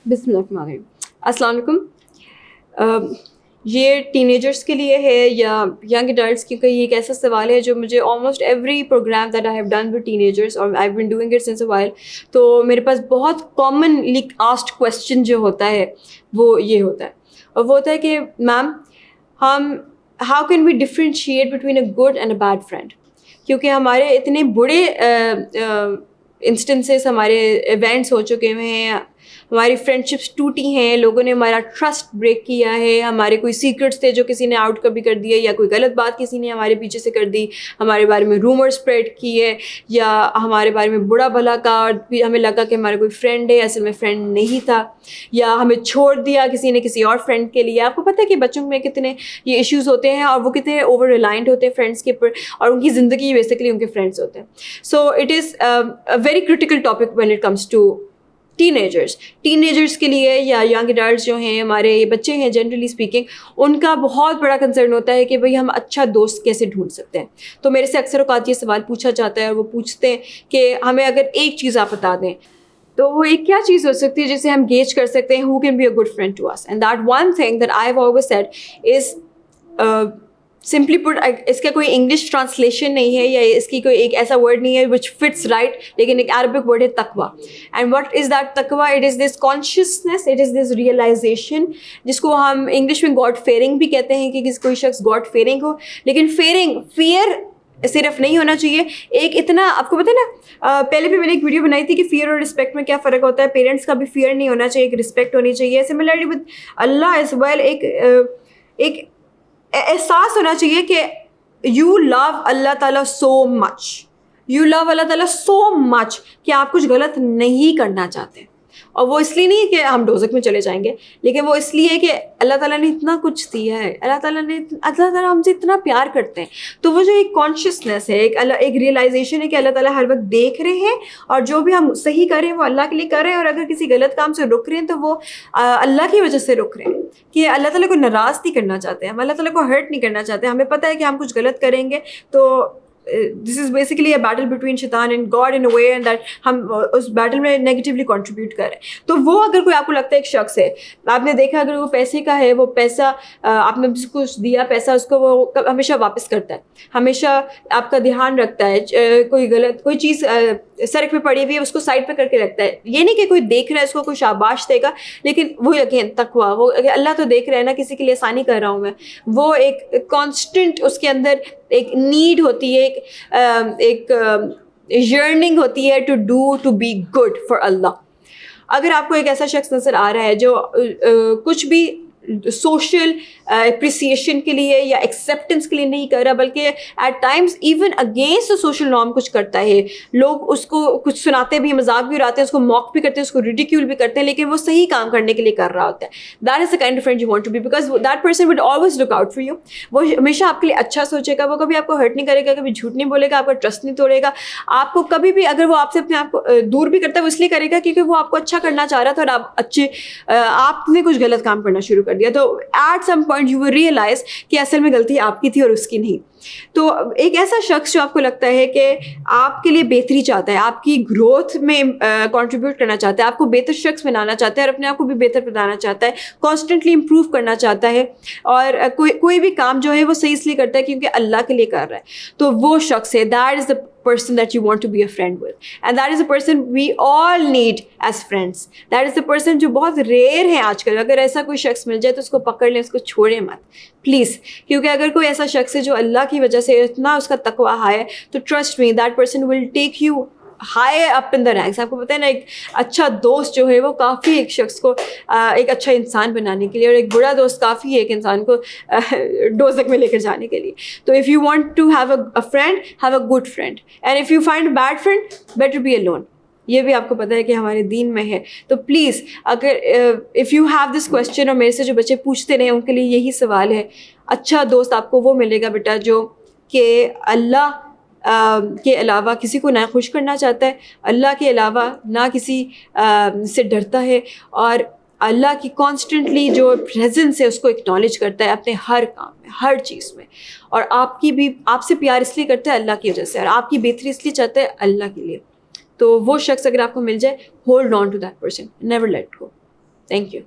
بسم اللہ الرحمن الرحیم. السلام علیکم. یہ ٹین ایجرس کے لیے ہے یا ینگ ایڈلٹس, کیونکہ یہ ایک ایسا سوال ہے جو مجھے almost every program that I have done with teenagers اور I been doing it since a while, تو میرے پاس بہت کامنلی آسکڈ کویسچن جو ہوتا ہے وہ یہ ہوتا ہے, اور وہ ہوتا ہے کہ میم ہم how can we differentiate between a good and a bad friend, کیونکہ ہمارے اتنے بڑے انسٹنسز, ہمارے ایونٹس ہو چکے ہوئے ہیں, ہماری فرینڈشپس ٹوٹی ہیں, لوگوں نے ہمارا ٹرسٹ بریک کیا ہے, ہمارے کوئی سیکرٹس تھے جو کسی نے آؤٹ کبھی کر دیے, یا کوئی غلط بات کسی نے ہمارے پیچھے سے کر دی, ہمارے بارے میں رومر اسپریڈ کی ہے, یا ہمارے بارے میں برا بھلا کہا اور ہمیں لگا کہ ہمارا کوئی فرینڈ ہے, اصل میں فرینڈ نہیں تھا, یا ہمیں چھوڑ دیا کسی نے کسی اور فرینڈ کے لیے. آپ کو پتہ ہے کہ بچوں میں کتنے یہ ایشوز ہوتے ہیں اور وہ کتنے اوور ریلائنٹ ہوتے ہیں فرینڈس کے اوپر, اور ان کی زندگی بیسیکلی ان کے فرینڈس ہوتے ہیں. So it is a very critical topic when it comes to teenagers کے لیے یا ینگ ایڈلٹس جو ہیں, ہمارے بچے ہیں جنرلی اسپیکنگ, ان کا بہت بڑا کنسرن ہوتا ہے کہ بھئی ہم اچھا دوست کیسے ڈھونڈ سکتے ہیں. تو میرے سے اکثر اوقات یہ سوال پوچھا جاتا ہے, اور وہ پوچھتے ہیں کہ ہمیں اگر ایک چیز آپ بتا دیں تو وہ ایک کیا چیز ہو سکتی ہے جسے ہم گیج کر سکتے ہیں who can be a good friend to us. And that one thing that I've always said is simply put, اس کا کوئی انگلش ٹرانسلیشن نہیں ہے یا اس کی کوئی ایک ایسا ورڈ نہیں ہے which fits right, لیکن ایک عربک ورڈ ہے تقویٰ. And what is that taqwa? It is this consciousness, it is this realization, جس کو ہم انگلش میں God fearing بھی کہتے ہیں کہ کوئی شخص God fearing ہو. لیکن fear صرف نہیں ہونا چاہیے. ایک اتنا آپ کو پتہ ہے نا, پہلے بھی میں نے ایک ویڈیو بنائی تھی کہ فیئر اور رسپیکٹ میں کیا فرق ہوتا ہے. پیرنٹس کا بھی فیئر نہیں ہونا چاہیے, ایک رسپیکٹ ہونی چاہیے. Similarly with Allah as well, ایک احساس ہونا چاہیے کہ یو لو اللہ تعالیٰ سو مچ, یو لو اللہ تعالیٰ سو مچ کہ آپ کچھ غلط نہیں کرنا چاہتے. اور وہ اس لیے نہیں کہ ہم دوزخ میں چلے جائیں گے, لیکن وہ اس لیے کہ اللہ تعالیٰ نے اتنا کچھ دیا ہے, اللہ تعالیٰ ہم سے اتنا پیار کرتے ہیں. تو وہ جو ایک کانشیسنیس ہے, ایک ریئلائزیشن ہے کہ اللہ تعالیٰ ہر وقت دیکھ رہے ہیں, اور جو بھی ہم صحیح کر رہے ہیں وہ اللہ کے لیے کر رہے ہیں, اور اگر کسی غلط کام سے رک رہے ہیں تو وہ اللہ کی وجہ سے رک رہے ہیں, کہ اللہ تعالیٰ کو ناراض نہیں کرنا چاہتے ہیں, ہم اللہ تعالیٰ کو ہرٹ نہیں کرنا چاہتے. ہمیں پتہ ہے کہ ہم کچھ غلط کریں گے تو this is basically a battle between Shaitan and God in a way, and that ہم اس بیٹل میں نیگیٹیولی کنٹریبیوٹ کر رہے ہیں. تو وہ اگر کوئی آپ کو لگتا ہے ایک شخص ہے, آپ نے دیکھا اگر وہ پیسے کا ہے, وہ پیسہ آپ نے کچھ دیا پیسہ, اس کو وہ ہمیشہ واپس کرتا ہے, ہمیشہ آپ کا دھیان رکھتا ہے, کوئی چیز سڑک پہ پڑی ہوئی ہے اس کو سائڈ پہ کر کے رکھتا ہے. یہ نہیں کہ کوئی دیکھ رہا ہے اس کو کوئی شاباش دے گا, لیکن وہ یقین تقویٰ, وہ اللہ تو دیکھ رہا ہے نا, کسی کے لیے آسانی کر رہا ہوں میں, وہ ایک کانسٹنٹ اس کے اندر ایک نیڈ ہوتی ہے, ایک یرننگ ہوتی ہے ٹو بی گڈ فار اللہ. اگر آپ کو ایک ایسا شخص نظر آ رہا ہے جو کچھ بھی سوشل اپریسیشن کے لیے یا ایکسیپٹنس کے لیے نہیں کر رہا, بلکہ at times even against social norm کچھ کرتا ہے, لوگ اس کو کچھ سناتے بھی, مذاق بھی اڑاتے ہیں, اس کو موک بھی کرتے ہیں, اس کو ریڈیکیول بھی کرتے ہیں, لیکن وہ صحیح کام کرنے کے لیے کر رہا ہوتا ہے. That is the kind of friend you want to be, because that person would always look out for you. وہ ہمیشہ آپ کے لیے اچھا سوچے گا, وہ کبھی آپ کو ہرٹ نہیں کرے گا, کبھی جھوٹ نہیں بولے گا, آپ کا ٹرسٹ نہیں توڑے گا. آپ کو کبھی بھی اگر وہ آپ سے اپنے آپ کو دور بھی کرتا ہے, وہ اس لیے کرے گا کیونکہ وہ آپ کو اچھا کرنا چاہ رہا تھا, اور آپ نے کچھ غلط کام کرنا شروع کر دیا. تو at some point you will realise کہ اصل میں غلطی آپ کی تھی اور اس کی نہیں. تو ایک ایسا شخص جو آپ کو لگتا ہے کہ آپ کے لیے بہتری چاہتا ہے, آپ کی گروتھ میں کنٹریبیوٹ کرنا چاہتا ہے, آپ کو بہتر شخص بنانا چاہتا ہے, اور اپنے آپ کو بھی بہتر بنانا چاہتا ہے, کانسٹنٹلی امپروو کرنا چاہتا ہے, اور کوئی بھی کام جو ہے وہ صحیح اس لیے کرتا ہے کیونکہ اللہ کے لیے کر رہا ہے, تو وہ شخص ہے, that is the person that you want to be a friend with, and that is the person we all need as friends. That is the person جو بہت ریئر ہے آج کل. اگر ایسا کوئی شخص مل جائے تو اس کو پکڑ لیں, اس کو چھوڑیں مت پلیز, کیونکہ اگر کوئی ایسا شخص ہے جو اللہ کی وجہ سے اتنا اس کا تقویٰ ہے, تو trust me that person will take you high up in the ranks. آپ کو پتہ ہے نا, ایک اچھا دوست جو ہے وہ کافی ایک شخص کو ایک اچھا انسان بنانے کے لیے, اور ایک برا دوست کافی ہے ایک انسان کو دوزخ میں لے کر جانے کے لیے. تو if you want to have a friend, have a good friend, and if you find a bad friend, better be alone. یہ بھی آپ کو پتہ ہے کہ ہمارے دین میں ہے. تو پلیز اگر if you have this question, اور میرے سے جو بچے پوچھتے رہے ان کے لیے یہی سوال ہے, اچھا دوست آپ کو وہ ملے گا بیٹا جو کہ اللہ کے علاوہ کسی کو نہ خوش کرنا چاہتا ہے, اللہ کے علاوہ نہ کسی سے ڈرتا ہے, اور اللہ کی کانسٹنٹلی جو پریزنس ہے اس کو اکنالج کرتا ہے اپنے ہر کام میں, ہر چیز میں, اور آپ کی بھی آپ سے پیار اس لیے کرتا ہے اللہ کی وجہ سے, اور آپ کی بہتری اس لیے چاہتا ہے اللہ کے لیے. تو وہ شخص اگر آپ کو مل جائے, hold on to that person, never let go. Thank you.